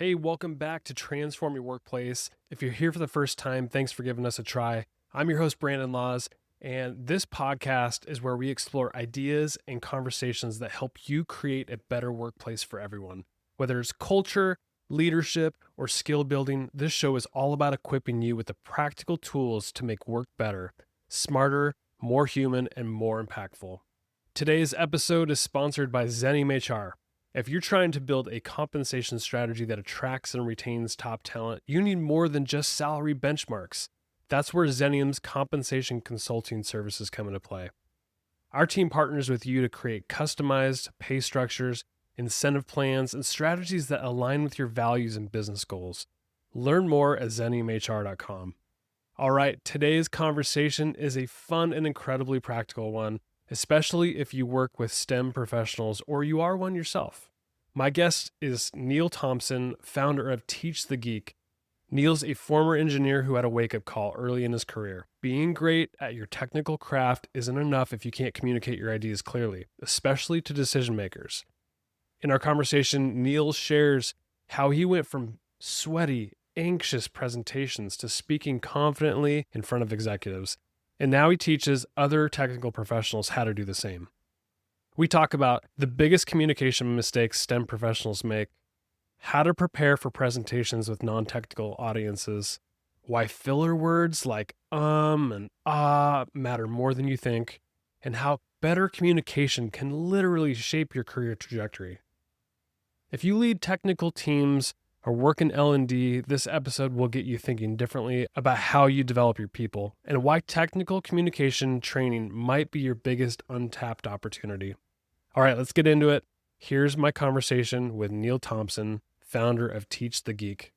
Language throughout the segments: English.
Hey, welcome back to Transform Your Workplace. If you're here for the first time, thanks for giving us a try. I'm your host, Brandon Laws, and this podcast is where we explore ideas and conversations that help you create a better workplace for everyone. Whether it's culture, leadership, or skill building, this show is all about equipping you with the practical tools to make work better, smarter, more human, and more impactful. Today's episode is sponsored by Xenium HR. If you're trying to build a compensation strategy that attracts and retains top talent, you need more than just salary benchmarks. That's where Xenium's compensation consulting services come into play. Our team partners with you to create customized pay structures, incentive plans, and strategies that align with your values and business goals. Learn more at xeniumhr.com. All right, today's conversation is a fun and incredibly practical one, especially if you work with STEM professionals or you are one yourself. My guest is Neil Thompson, founder of Teach the Geek. Neil's a former engineer who had a wake-up call early in his career. Being great at your technical craft isn't enough if you can't communicate your ideas clearly, especially to decision makers. In our conversation, Neil shares how he went from sweaty, anxious presentations to speaking confidently in front of executives. And now he teaches other technical professionals how to do the same. We talk about the biggest communication mistakes STEM professionals make, how to prepare for presentations with non-technical audiences, why filler words like and matter more than you think, and how better communication can literally shape your career trajectory. If you lead technical teams or work in L&D, this episode will get you thinking differently about how you develop your people and why technical communication training might be your biggest untapped opportunity. All right, let's get into it. Here's my conversation with Neil Thompson, founder of Teach the Geek.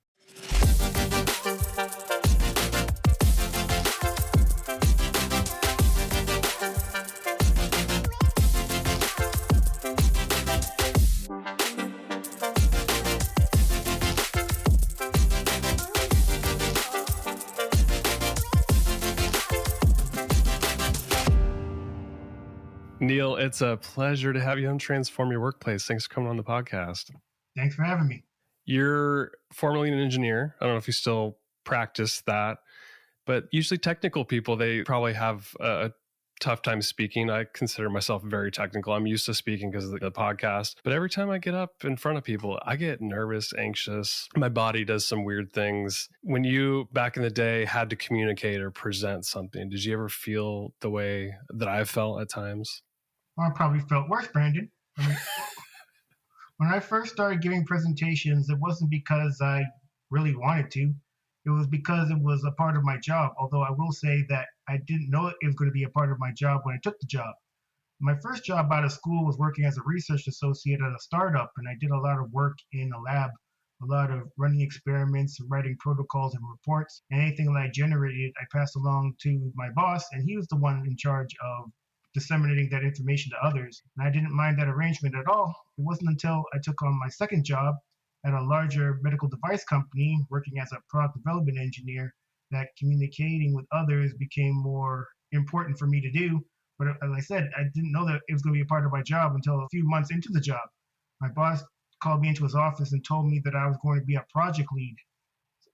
Neil, it's a pleasure to have you on Transform Your Workplace. Thanks for coming on the podcast. Thanks for having me. You're formerly an engineer. I don't know if you still practice that, but usually technical people, they probably have a tough time speaking. I consider myself very technical. I'm used to speaking because of the podcast, but every time I get up in front of people, I get nervous, anxious. My body does some weird things. When you, back in the day, had to communicate or present something, did you ever feel the way that I've felt at times? Well, I probably felt worse, Brandon. When I first started giving presentations, it wasn't because I really wanted to. It was because it was a part of my job, although I will say that I didn't know it was going to be a part of my job when I took the job. My first job out of school was working as a research associate at a startup, and I did a lot of work in a lab, a lot of running experiments, writing protocols and reports, and anything that I generated, I passed along to my boss, and he was the one in charge of disseminating that information to others. And I didn't mind that arrangement at all. It wasn't until I took on my second job at a larger medical device company, working as a product development engineer, that communicating with others became more important for me to do. But as I said, I didn't know that it was going to be a part of my job until a few months into the job. My boss called me into his office and told me that I was going to be a project lead.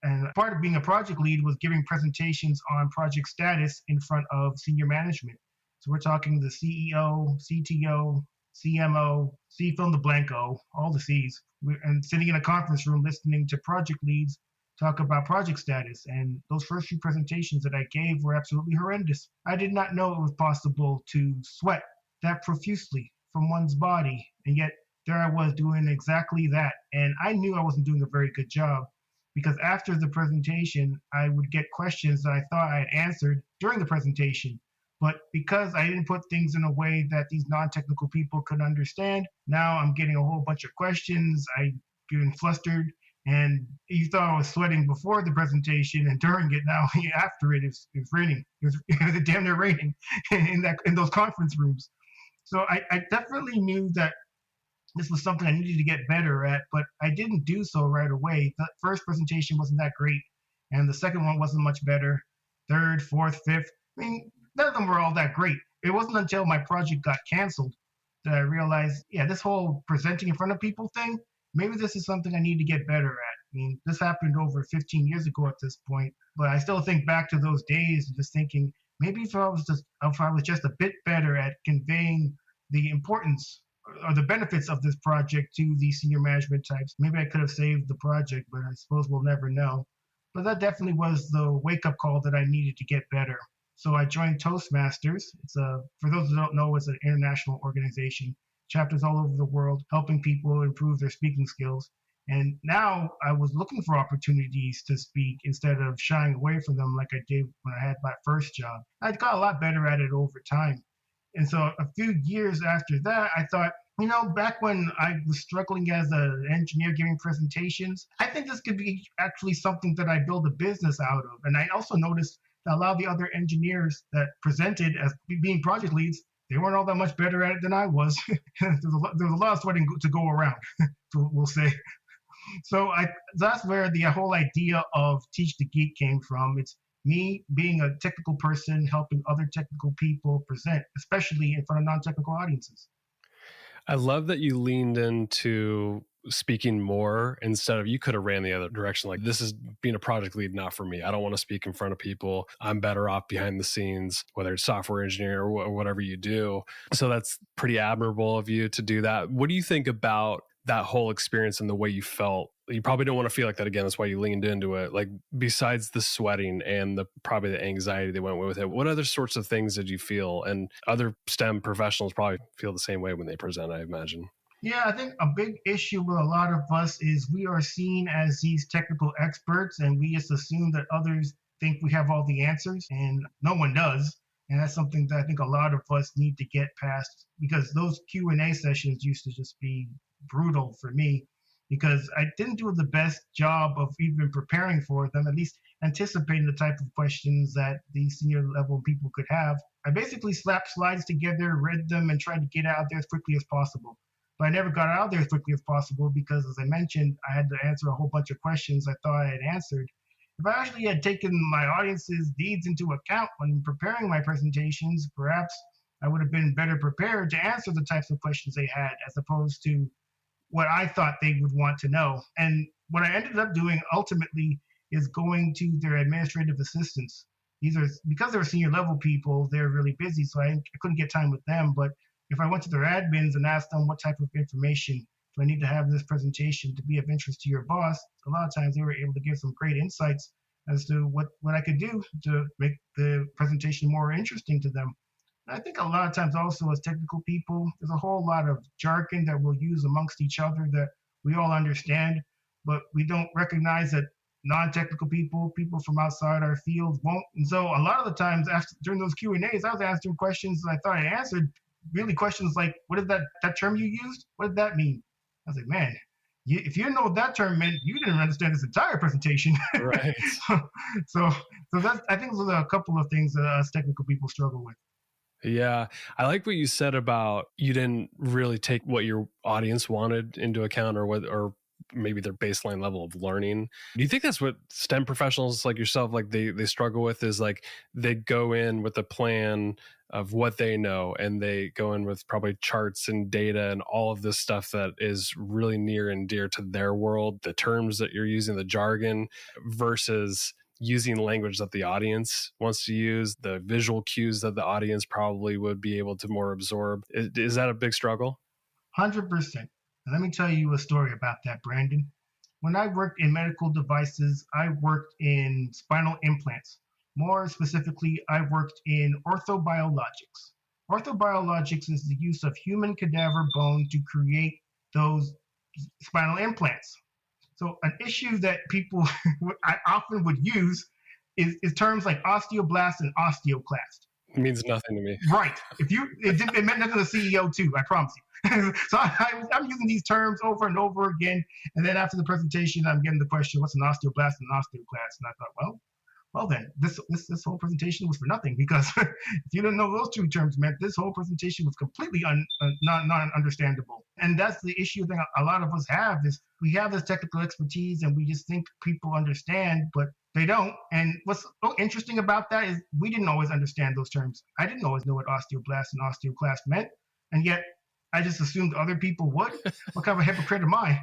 And part of being a project lead was giving presentations on project status in front of senior management. So we're talking the CEO, CTO, CMO, C fill in the blanco, all the C's, and sitting in a conference room listening to project leads talk about project status. And those first few presentations that I gave were absolutely horrendous. I did not know it was possible to sweat that profusely from one's body. And yet there I was doing exactly that. And I knew I wasn't doing a very good job because after the presentation, I would get questions that I thought I had answered during the presentation. But because I didn't put things in a way that these non-technical people could understand, now I'm getting a whole bunch of questions. I'm getting flustered. And you thought I was sweating before the presentation, and during it now, after it, it's raining. It was damn near raining in those conference rooms. So I definitely knew that this was something I needed to get better at, but I didn't do so right away. The first presentation wasn't that great, and the second one wasn't much better. Third, fourth, fifth. I mean, none of them were all that great. It wasn't until my project got canceled that I realized, this whole presenting in front of people thing, maybe this is something I need to get better at. mean, this happened over 15 years ago at this point, but I still think back to those days and just thinking maybe if I was just a bit better at conveying the importance or the benefits of this project to the senior management types, maybe I could have saved the project, but I suppose we'll never know. But that definitely was the wake-up call that I needed to get better. So I joined Toastmasters. For those who don't know, it's an international organization, chapters all over the world, helping people improve their speaking skills. And now I was looking for opportunities to speak instead of shying away from them like I did when I had my first job. I got a lot better at it over time. And so a few years after that, I thought, back when I was struggling as an engineer giving presentations, I think this could be actually something that I build a business out of. And I also noticed that a lot of the other engineers that presented as being project leads, they weren't all that much better at it than I was. There was a lot of sweating to go around, we'll say. So that's where the whole idea of Teach the Geek came from. It's me being a technical person, helping other technical people present, especially in front of non-technical audiences. I love that you leaned into speaking more instead of, you could have ran the other direction. Like, this is being a project lead, not for me. I don't want to speak in front of people. I'm better off behind the scenes, whether it's software engineer or whatever you do. So that's pretty admirable of you to do that. What do you think about that whole experience and the way you felt? You probably don't want to feel like that again. That's why you leaned into it. Like, besides the sweating and probably the anxiety that went with it, what other sorts of things did you feel? And other STEM professionals probably feel the same way when they present, I imagine. Yeah, I think a big issue with a lot of us is we are seen as these technical experts, and we just assume that others think we have all the answers, and no one does. And that's something that I think a lot of us need to get past, because those Q&A sessions used to just be brutal for me, because I didn't do the best job of even preparing for them, at least anticipating the type of questions that the senior level people could have. I basically slapped slides together, read them, and tried to get out there as quickly as possible. But I never got out there as quickly as possible because, as I mentioned, I had to answer a whole bunch of questions I thought I had answered. If I actually had taken my audience's needs into account when preparing my presentations, perhaps I would have been better prepared to answer the types of questions they had, as opposed to what I thought they would want to know. And what I ended up doing ultimately is going to their administrative assistants. Because they're senior level people, they're really busy, so I couldn't get time with them. But if I went to their admins and asked them what type of information do I need to have this presentation to be of interest to your boss, a lot of times they were able to give some great insights as to what I could do to make the presentation more interesting to them. And I think a lot of times also, as technical people, there's a whole lot of jargon that we'll use amongst each other that we all understand, but we don't recognize that non-technical people from outside our field won't. And so a lot of the times during those Q&As, I was answering questions that I thought I answered, really questions like, what is that term you used? What did that mean? I was like, man, if you didn't know what that term meant, you didn't understand this entire presentation. Right. so that's, I think those are a couple of things that us technical people struggle with. Yeah. I like what you said about you didn't really take what your audience wanted into account, or maybe their baseline level of learning. Do you think that's what STEM professionals like yourself, like they struggle with, is like they go in with a plan of what they know, and they go in with probably charts and data and all of this stuff that is really near and dear to their world, the terms that you're using, the jargon, versus using language that the audience wants to use, the visual cues that the audience probably would be able to more absorb. Is that a big struggle? 100%. Let me tell you a story about that, Brandon. When I worked in medical devices, I worked in spinal implants. More specifically, I worked in orthobiologics. Orthobiologics is the use of human cadaver bone to create those spinal implants. So an issue that people I often would use is terms like osteoblast and osteoclast. It means nothing to me. Right. It meant nothing to the CEO too, I promise you. So I'm using these terms over and over again. And then after the presentation, I'm getting the question, what's an osteoblast and an osteoclast? And I thought, well then, this whole presentation was for nothing, because if you didn't know those two terms meant, this whole presentation was completely not understandable. And that's the issue that a lot of us have, is we have this technical expertise and we just think people understand, but they don't. And what's so interesting about that is we didn't always understand those terms. I didn't always know what osteoblast and osteoclast meant, and yet I just assumed other people would. What kind of a hypocrite am I?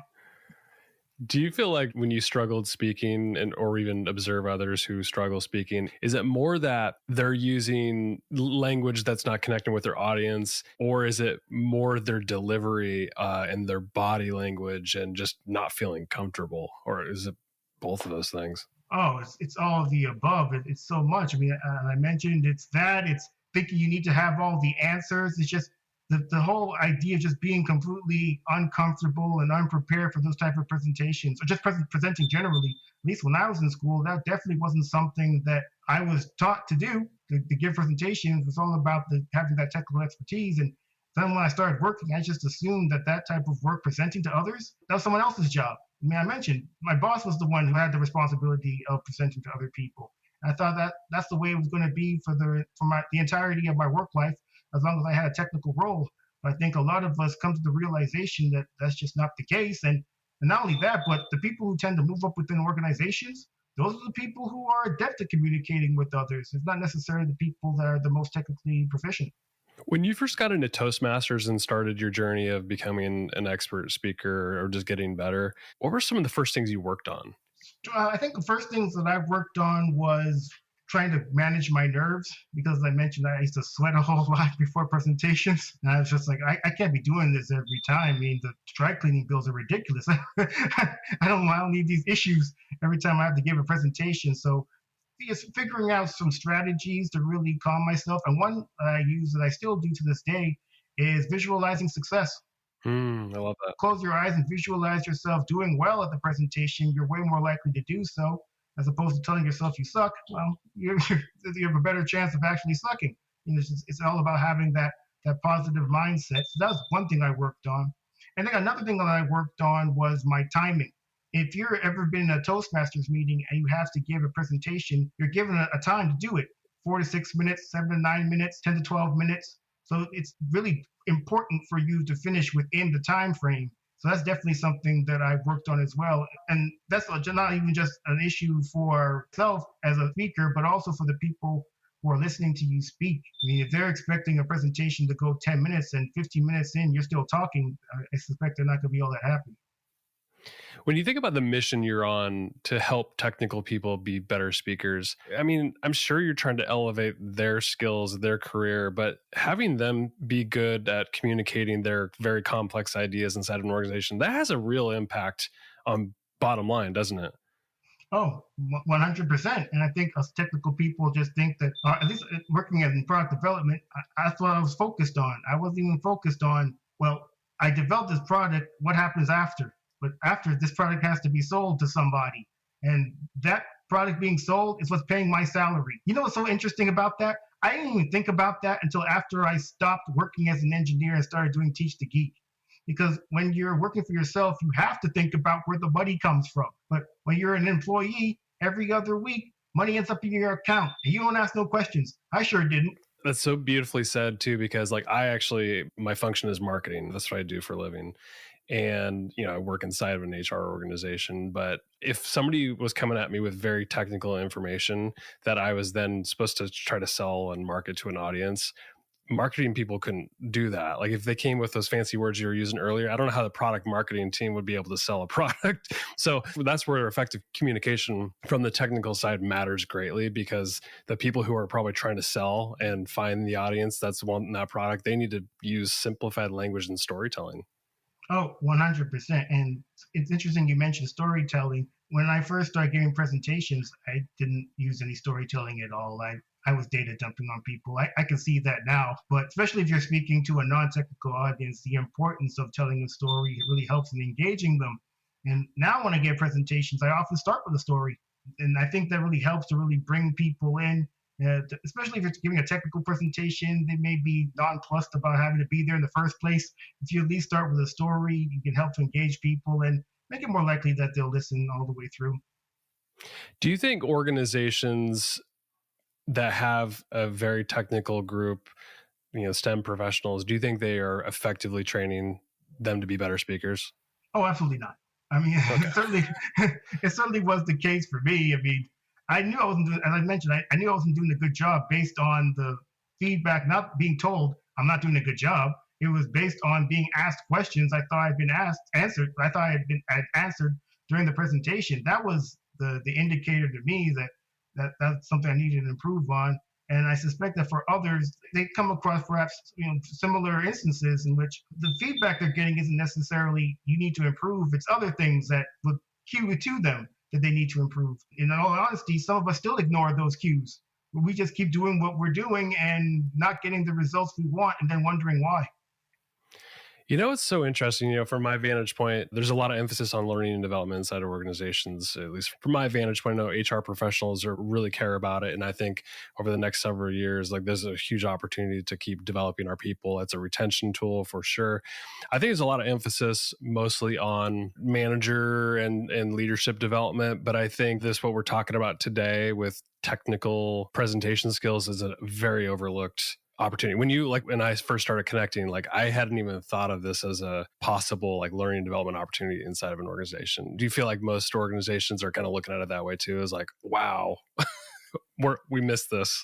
Do you feel like when you struggled speaking or even observe others who struggle speaking, is it more that they're using language that's not connecting with their audience, or is it more their delivery and their body language and just not feeling comfortable? Or is it both of those things? Oh, it's all of the above. It's so much. I mean, I mentioned it's that. It's thinking you need to have all the answers. It's just the whole idea of just being completely uncomfortable and unprepared for those type of presentations, or just presenting generally. At least when I was in school, that definitely wasn't something that I was taught to do. To give presentations was all about having that technical expertise. And then when I started working, I just assumed that type of work, presenting to others, that was someone else's job. I mean, I mentioned my boss was the one who had the responsibility of presenting to other people. And I thought that's the way it was going to be for the entirety of my work life, as long as I had a technical role. But I think a lot of us come to the realization that that's just not the case. And not only that, but the people who tend to move up within organizations, those are the people who are adept at communicating with others. It's not necessarily the people that are the most technically proficient. When you first got into Toastmasters and started your journey of becoming an expert speaker or just getting better, what were some of the first things you worked on? I think the first things that I worked on was trying to manage my nerves, because as I mentioned, I used to sweat a whole lot before presentations. And I was just like, I can't be doing this every time. I mean, the dry cleaning bills are ridiculous. I don't need these issues every time I have to give a presentation. So it's figuring out some strategies to really calm myself. And one I use that I still do to this day is visualizing success. I love that. Close your eyes and visualize yourself doing well at the presentation. You're way more likely to do so, as opposed to telling yourself you suck. Well, you have a better chance of actually sucking. You know, it's all about having that positive mindset. So that was one thing I worked on. And then another thing that I worked on was my timing. If you've ever been in a Toastmasters meeting and you have to give a presentation, you're given a time to do it: 4 to 6 minutes, 7 to 9 minutes, 10 to 12 minutes. So it's really important for you to finish within the time frame. So that's definitely something that I've worked on as well. And that's not even just an issue for myself as a speaker, but also for the people who are listening to you speak. I mean, if they're expecting a presentation to go 10 minutes and 15 minutes in, you're still talking, I suspect they're not going to be all that happy. When you think about the mission you're on to help technical people be better speakers, I mean, I'm sure you're trying to elevate their skills, their career, but having them be good at communicating their very complex ideas inside of an organization, that has a real impact on bottom line, doesn't it? Oh, 100%. And I think us technical people just think that, at least working in product development, that's what I was focused on. I wasn't even focused on, well, I developed this product, what happens after? But after, this product has to be sold to somebody. And that product being sold is what's paying my salary. You know what's so interesting about that? I didn't even think about that until after I stopped working as an engineer and started doing Teach the Geek. Because when you're working for yourself, you have to think about where the money comes from. But when you're an employee, every other week, money ends up in your account and you don't ask no questions. I sure didn't. That's so beautifully said too, because like my function is marketing. That's what I do for a living. And, I work inside of an HR organization. But if somebody was coming at me with very technical information that I was then supposed to try to sell and market to an audience, marketing people couldn't do that. Like if they came with those fancy words you were using earlier, I don't know how the product marketing team would be able to sell a product. So that's where effective communication from the technical side matters greatly, because the people who are probably trying to sell and find the audience that's wanting that product, they need to use simplified language and storytelling. Oh, 100%. And it's interesting you mentioned storytelling. When I first started giving presentations, I didn't use any storytelling at all. I was data dumping on people. I can see that now, but especially if you're speaking to a non-technical audience, the importance of telling a story, it really helps in engaging them. And now when I give presentations, I often start with a story. And I think that really helps to really bring people in. Especially if you're giving a technical presentation, they may be nonplussed about having to be there in the first place. If you at least start with a story, you can help to engage people and make it more likely that they'll listen all the way through. Do you think organizations that have a very technical group, STEM professionals, do you think they are effectively training them to be better speakers? Oh, absolutely not. I mean, okay. It certainly was the case for me. I mean, I knew I wasn't doing, as I mentioned, I knew I wasn't doing a good job based on the feedback, not being told I'm not doing a good job. It was based on being asked questions I thought I'd been answered. I thought I'd answered during the presentation, that was the indicator to me that's something I needed to improve on. And I suspect that for others, they come across perhaps similar instances in which the feedback they're getting isn't necessarily you need to improve. It's other things that would cue it to them that they need to improve. In all honesty, some of us still ignore those cues. We just keep doing what we're doing and not getting the results we want, and then wondering why. It's so interesting. From my vantage point, there's a lot of emphasis on learning and development inside of organizations. At least from my vantage point, I know HR professionals really care about it. And I think over the next several years, like there's a huge opportunity to keep developing our people. It's a retention tool for sure. I think there's a lot of emphasis mostly on manager and leadership development. But I think what we're talking about today with technical presentation skills is a very overlooked opportunity. When I first started connecting, I hadn't even thought of this as a possible learning and development opportunity inside of an organization. Do you feel like most organizations are kind of looking at it that way too? Is wow, we missed this.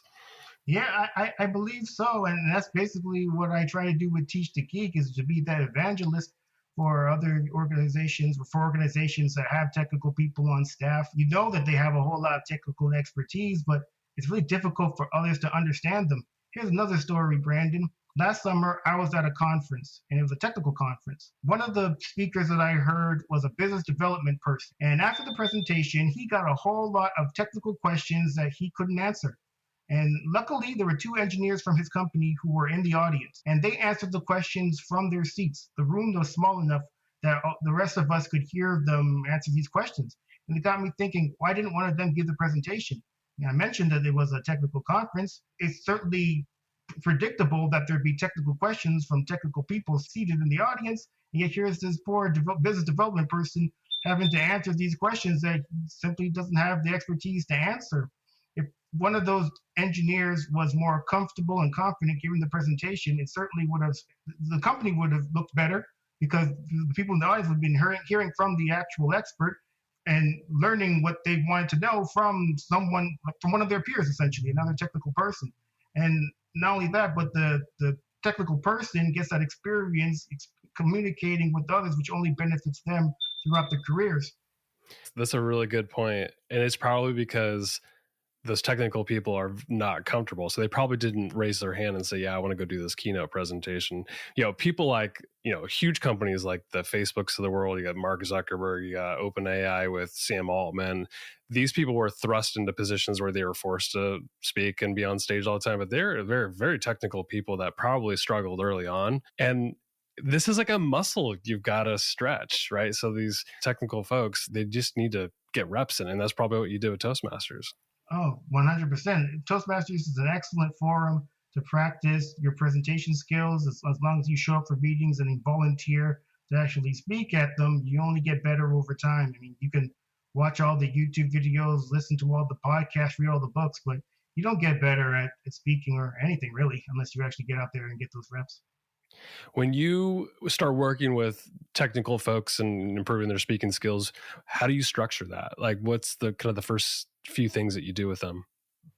Yeah, I believe so. And that's basically what I try to do with Teach the Geek, is to be that evangelist for other organizations, or for organizations that have technical people on staff. That they have a whole lot of technical expertise, but it's really difficult for others to understand them. Here's another story, Brandon. Last summer, I was at a conference, and it was a technical conference. One of the speakers that I heard was a business development person. And after the presentation, he got a whole lot of technical questions that he couldn't answer. And luckily, there were 2 engineers from his company who were in the audience, and they answered the questions from their seats. The room was small enough that the rest of us could hear them answer these questions. And it got me thinking, why didn't one of them give the presentation? I mentioned that it was a technical conference. It's certainly predictable that there'd be technical questions from technical people seated in the audience, and yet here's this poor business development person having to answer these questions that simply doesn't have the expertise to answer. If one of those engineers was more comfortable and confident giving the presentation, the company would have looked better, because the people in the audience would have been hearing from the actual expert and learning what they wanted to know from one of their peers, essentially, another technical person. And not only that, but the technical person gets that experience communicating with others, which only benefits them throughout their careers. That's a really good point. And it's probably because those technical people are not comfortable. So they probably didn't raise their hand and say, yeah, I want to go do this keynote presentation. People huge companies like the Facebooks of the world, you got Mark Zuckerberg, you got OpenAI with Sam Altman. These people were thrust into positions where they were forced to speak and be on stage all the time, but they're very, very technical people that probably struggled early on. And this is like a muscle you've got to stretch, right? So these technical folks, they just need to get reps in. And that's probably what you did with Toastmasters. Oh, 100%. Toastmasters is an excellent forum to practice your presentation skills. As long as you show up for meetings and volunteer to actually speak at them, you only get better over time. You can watch all the YouTube videos, listen to all the podcasts, read all the books, but you don't get better at speaking or anything really unless you actually get out there and get those reps. When you start working with technical folks and improving their speaking skills, how do you structure that? What's the kind of the first few things that you do with them?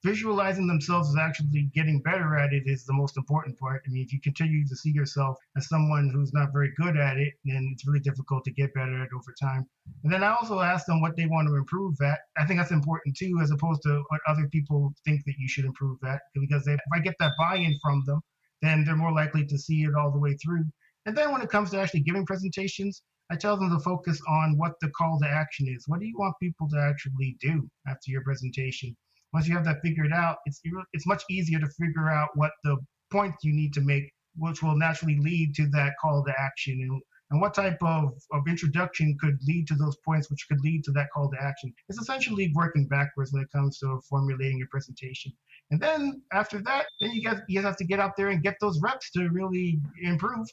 Visualizing themselves as actually getting better at it is the most important part. If you continue to see yourself as someone who's not very good at it, then it's really difficult to get better at it over time. And then I also ask them what they want to improve at. I think that's important too, as opposed to what other people think that you should improve at. Because if I get that buy-in from them, then they're more likely to see it all the way through. And then when it comes to actually giving presentations, I tell them to focus on what the call to action is. What do you want people to actually do after your presentation? Once you have that figured out, it's much easier to figure out what the points you need to make, which will naturally lead to that call to action, and what type of introduction could lead to those points, which could lead to that call to action. It's essentially working backwards when it comes to formulating your presentation. And then after that, then you guys have to get out there and get those reps to really improve.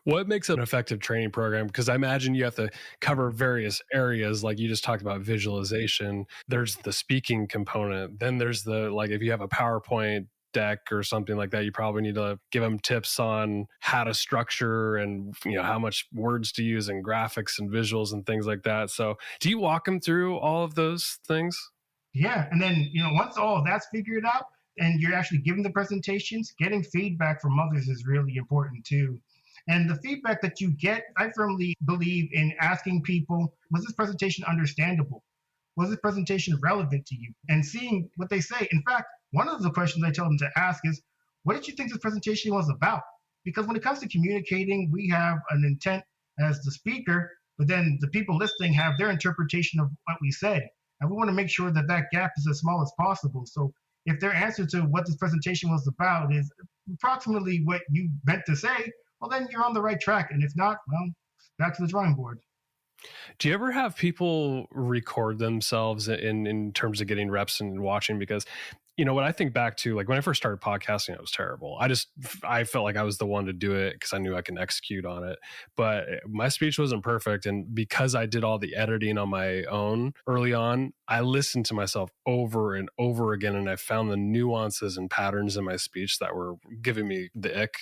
What makes an effective training program? Because I imagine you have to cover various areas, like you just talked about visualization. There's the speaking component. Then there's if you have a PowerPoint deck or something like that, you probably need to give them tips on how to structure and how much words to use and graphics and visuals and things like that. So do you walk them through all of those things? Yeah. And then, once all of that's figured out and you're actually giving the presentations, getting feedback from others is really important too. And the feedback that you get, I firmly believe in asking people, was this presentation understandable? Was this presentation relevant to you? And seeing what they say. In fact, one of the questions I tell them to ask is, what did you think this presentation was about? Because when it comes to communicating, we have an intent as the speaker, but then the people listening have their interpretation of what we said. And we want to make sure that that gap is as small as possible. So if their answer to what this presentation was about is approximately what you meant to say, well, then you're on the right track. And if not, well, back to the drawing board. Do you ever have people record themselves in terms of getting reps and watching? Because, when I think back to like when I first started podcasting, it was terrible. I felt like I was the one to do it because I knew I can execute on it. But my speech wasn't perfect. And because I did all the editing on my own early on, I listened to myself over and over again. And I found the nuances and patterns in my speech that were giving me the ick.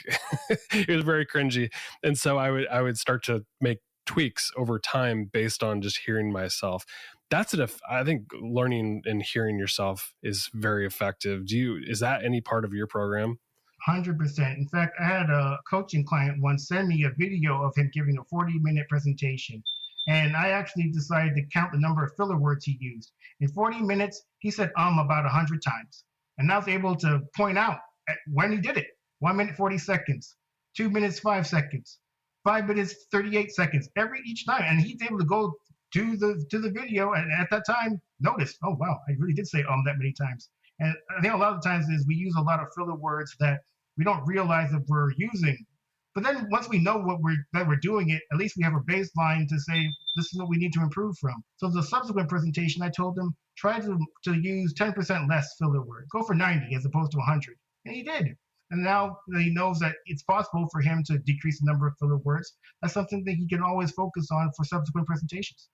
It was very cringy. And so I would start to make tweaks over time based on just hearing myself. I think learning and hearing yourself is very effective. Is that any part of your program? 100%. In fact, I had a coaching client once send me a video of him giving a 40-minute presentation. And I actually decided to count the number of filler words he used. In 40 minutes, he said about 100 times. And I was able to point out when he did it. 1 minute, 40 seconds, 2 minutes, 5 seconds, 5 minutes, 38 seconds, each time. And he's able to go to the video, and at that time noticed, oh wow, I really did say that many times. And I think a lot of times is we use a lot of filler words that we don't realize that we're using. But then once we know that we're doing it, at least we have a baseline to say this is what we need to improve from. So the subsequent presentation, I told him try to use 10% less filler words. Go for 90 as opposed to 100, and he did. And now he knows that it's possible for him to decrease the number of filler words. That's something that he can always focus on for subsequent presentations.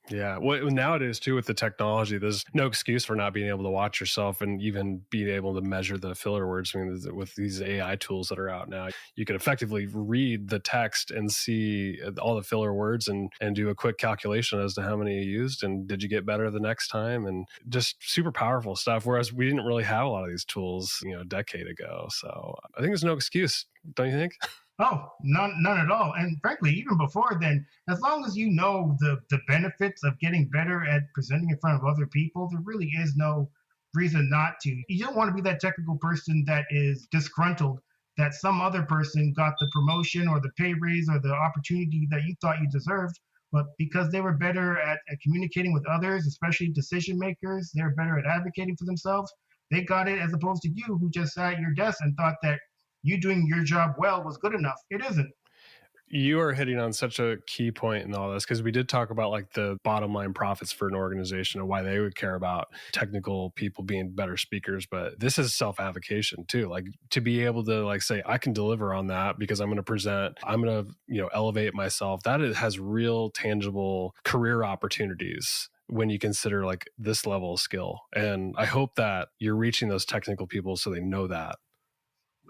Yeah. Well, nowadays too, with the technology, there's no excuse for not being able to watch yourself and even being able to measure the filler words. I mean, with these AI tools that are out now, you can effectively read the text and see all the filler words and do a quick calculation as to how many you used and did you get better the next time, and just super powerful stuff. Whereas we didn't really have a lot of these tools, a decade ago. So I think there's no excuse, don't you think? Oh, none at all. And frankly, even before then, as long as you know the benefits of getting better at presenting in front of other people, there really is no reason not to. You don't want to be that technical person that is disgruntled that some other person got the promotion or the pay raise or the opportunity that you thought you deserved, but because they were better at communicating with others, especially decision makers, they're better at advocating for themselves, they got it, as opposed to you who just sat at your desk and thought that you doing your job well was good enough. It isn't. You are hitting on such a key point in all this, because we did talk about like the bottom line profits for an organization and why they would care about technical people being better speakers. But this is self-avocation too. Like to be able to like say, I can deliver on that because I'm going to present, I'm going to, elevate myself. That has real tangible career opportunities when you consider like this level of skill. And I hope that you're reaching those technical people so they know that.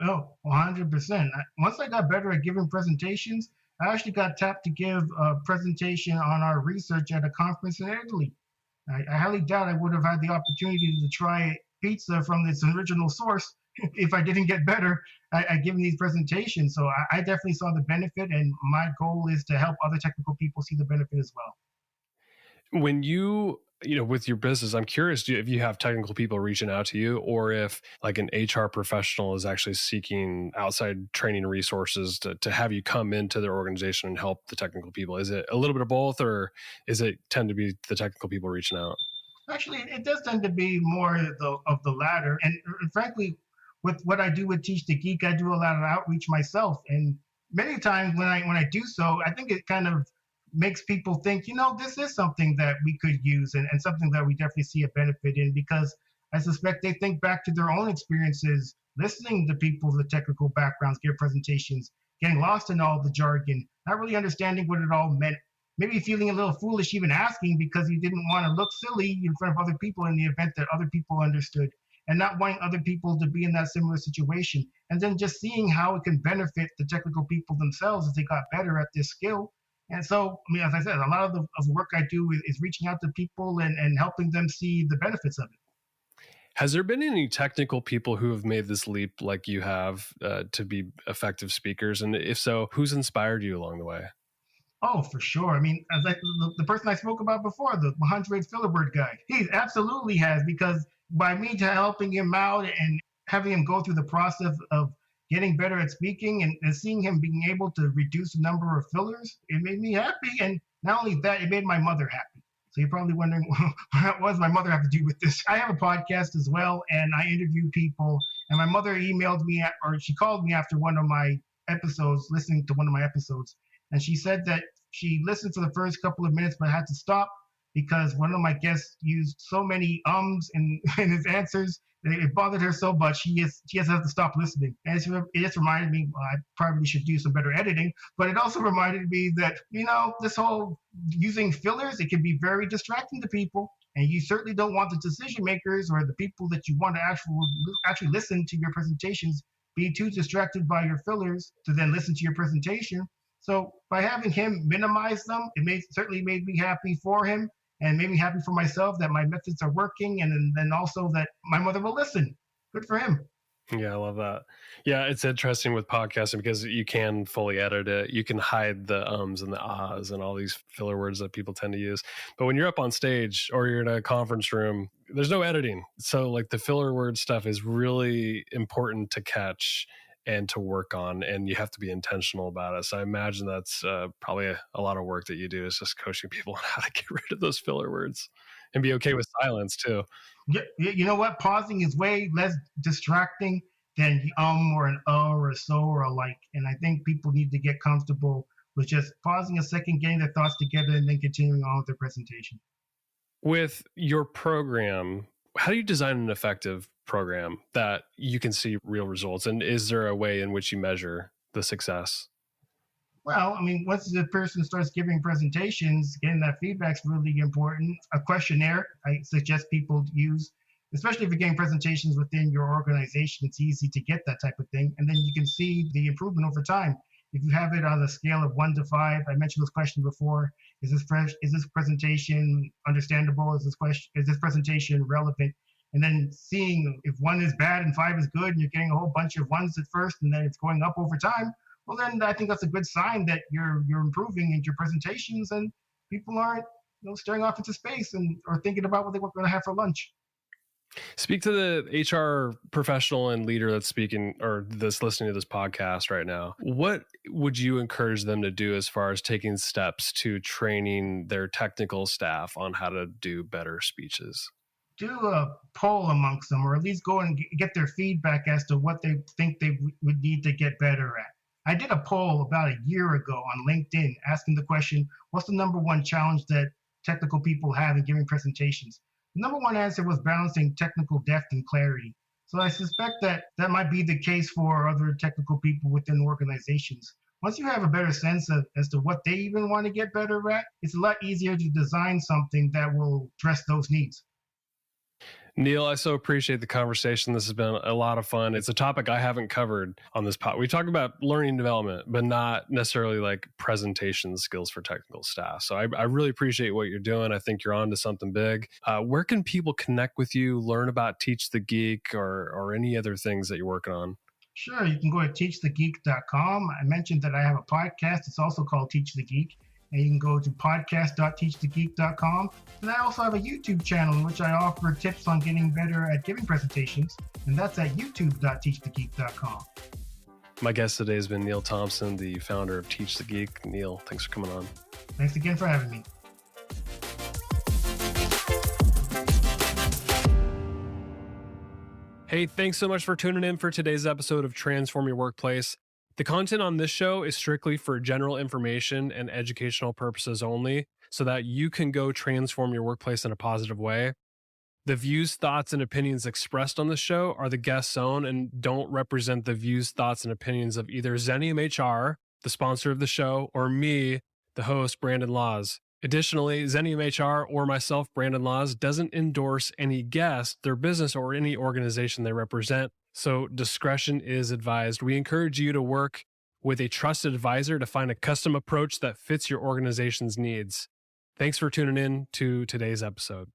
Oh, 100%. Once I got better at giving presentations, I actually got tapped to give a presentation on our research at a conference in Italy. I highly doubt I would have had the opportunity to try pizza from its original source if I didn't get better at giving these presentations. So I definitely saw the benefit, and my goal is to help other technical people see the benefit as well. When you with your business, I'm curious if you have technical people reaching out to you, or if like an HR professional is actually seeking outside training resources to have you come into their organization and help the technical people. Is it a little bit of both, or is it tend to be the technical people reaching out? Actually, it does tend to be more of the latter. And frankly, with what I do with Teach the Geek, I do a lot of outreach myself. And many times when I do so, I think it kind of makes people think, this is something that we could use and something that we definitely see a benefit in, because I suspect they think back to their own experiences listening to people with technical backgrounds give presentations, getting lost in all the jargon, not really understanding what it all meant, maybe feeling a little foolish even asking because you didn't want to look silly in front of other people in the event that other people understood, and not wanting other people to be in that similar situation. And then just seeing how it can benefit the technical people themselves as they got better at this skill. And so, as I said, a lot of the work I do is reaching out to people and helping them see the benefits of it. Has there been any technical people who have made this leap like you have to be effective speakers? And if so, who's inspired you along the way? Oh, for sure. I mean, as the person I spoke about before, the 100 filler word guy, he absolutely has, because by me helping him out and having him go through the process of getting better at speaking and seeing him being able to reduce the number of fillers, it made me happy. And not only that, it made my mother happy. So you're probably wondering, what does my mother have to do with this? I have a podcast as well, and I interview people. And my mother emailed me, or she called me after one of my episodes, listening to one of my episodes. And she said that she listened for the first couple of minutes, but had to stop because one of my guests used so many ums in his answers that it bothered her so much she has to stop listening. And it just reminded me, well, I probably should do some better editing. But it also reminded me that, this whole using fillers, it can be very distracting to people. And you certainly don't want the decision makers or the people that you want to actually listen to your presentations be too distracted by your fillers to then listen to your presentation. So by having him minimize them, certainly made me happy for him and made me happy for myself that my methods are working, and then also that my mother will listen. Good for him. Yeah, I love that. Yeah, it's interesting with podcasting because you can fully edit it. You can hide the ums and the ahs and all these filler words that people tend to use. But when you're up on stage or you're in a conference room, there's no editing. So like the filler word stuff is really important to catch and to work on, and you have to be intentional about it. So I imagine that's probably a lot of work that you do, is just coaching people on how to get rid of those filler words and be okay with silence too. Yeah, you know what? Pausing is way less distracting than or an or a so or a like. And I think people need to get comfortable with just pausing a second, getting their thoughts together, and then continuing on with their presentation. With your program, how do you design an effective program that you can see real results? And is there a way in which you measure the success? Well, I mean, once the person starts giving presentations, getting that feedback is really important. A questionnaire I suggest people use, especially if you're getting presentations within your organization. It's easy to get that type of thing. And then you can see the improvement over time. If you have it on a scale of 1 to 5, I mentioned this question before. Is this presentation understandable? Is this presentation relevant? And then seeing if 1 is bad and 5 is good, and you're getting a whole bunch of 1s at first, and then it's going up over time, well, then I think that's a good sign that you're improving in your presentations, and people aren't staring off into space or thinking about what they were going to have for lunch. Speak to the HR professional and leader that's speaking or that's listening to this podcast right now. What would you encourage them to do as far as taking steps to training their technical staff on how to do better speeches? Do a poll amongst them, or at least go and get their feedback as to what they think they would need to get better at. I did a poll about a year ago on LinkedIn asking the question, what's the number one challenge that technical people have in giving presentations? The number one answer was balancing technical depth and clarity. So I suspect that might be the case for other technical people within organizations. Once you have a better sense as to what they even want to get better at, it's a lot easier to design something that will address those needs. Neil, I so appreciate the conversation. This has been a lot of fun. It's a topic I haven't covered on this pod. We talk about learning development, but not necessarily like presentation skills for technical staff. So I really appreciate what you're doing. I think you're on to something big. Where can people connect with you, learn about Teach the Geek or any other things that you're working on? Sure. You can go to teachthegeek.com. I mentioned that I have a podcast. It's also called Teach the Geek. And you can go to podcast.teachthegeek.com. And I also have a YouTube channel in which I offer tips on getting better at giving presentations. And that's at youtube.teachthegeek.com. My guest today has been Neil Thompson, the founder of Teach the Geek. Neil, thanks for coming on. Thanks again for having me. Hey, thanks so much for tuning in for today's episode of Transform Your Workplace. The content on this show is strictly for general information and educational purposes only, so that you can go transform your workplace in a positive way. The views, thoughts, and opinions expressed on the show are the guest's own and don't represent the views, thoughts, and opinions of either Xenium HR, the sponsor of the show, or me, the host, Brandon Laws. Additionally, Xenium HR or myself, Brandon Laws, doesn't endorse any guest, their business, or any organization they represent. So discretion is advised. We encourage you to work with a trusted advisor to find a custom approach that fits your organization's needs. Thanks for tuning in to today's episode.